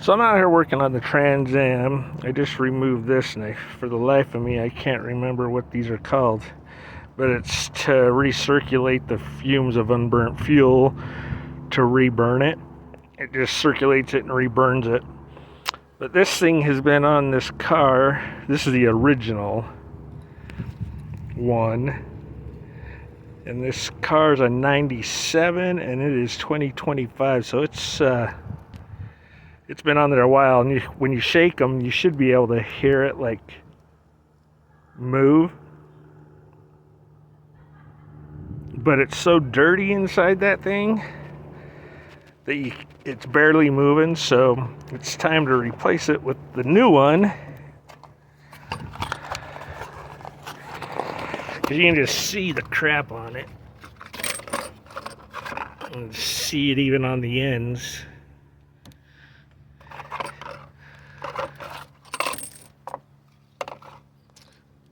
So I'm out here working on the Trans Am. I just removed this, and for the life of me, I can't remember what these are called. But it's to recirculate the fumes of unburnt fuel to reburn it. It just circulates it and reburns it. But this thing has been on this car. This is the original one. And this car's a 97, and it is 2025, so it's been on there a while. And when you shake them, you should be able to hear it like move. But it's so dirty inside that thing that it's barely moving, so it's time to replace it with the new one. Because you can just see the crap on it. And see it even on the ends.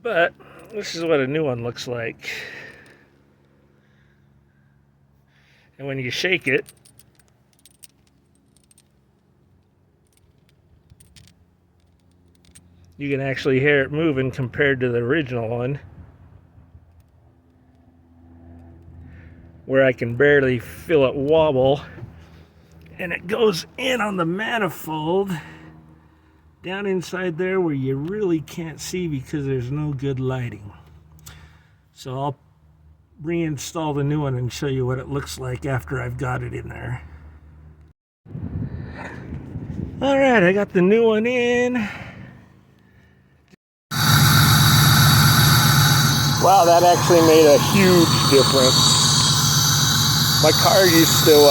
But this is what a new one looks like. And when you shake it, you can actually hear it moving compared to the original one, where I can barely feel it wobble. And it goes in on the manifold down inside there where you really can't see because there's no good lighting. So I'll reinstall the new one and show you what it looks like after I've got it in there. Alright, I got the new one in. Wow, that actually made a huge difference. My car used to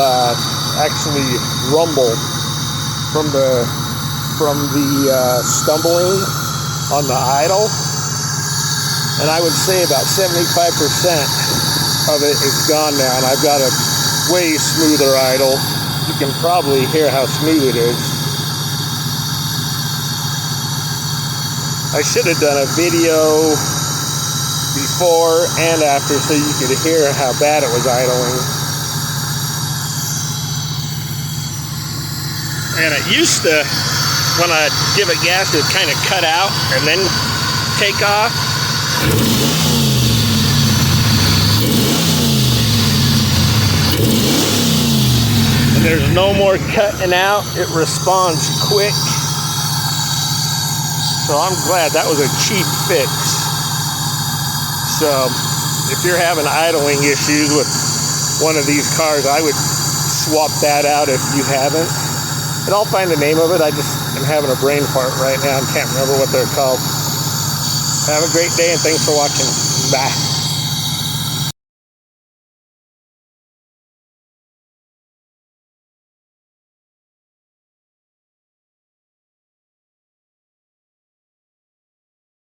actually rumble from the stumbling on the idle, and I would say about 75% of it is gone now, and I've got a way smoother idle. You can probably hear how smooth it is. I should have done a video before and after so you could hear how bad it was idling. And it used to, when I give it gas, it kind of cut out and then take off. And there's no more cutting out. It responds quick. So I'm glad that was a cheap fix. So if you're having idling issues with one of these cars, I would swap that out if you haven't. And I'll find the name of it. I just am having a brain fart right now and can't remember what they're called. Have a great day and thanks for watching. Bye.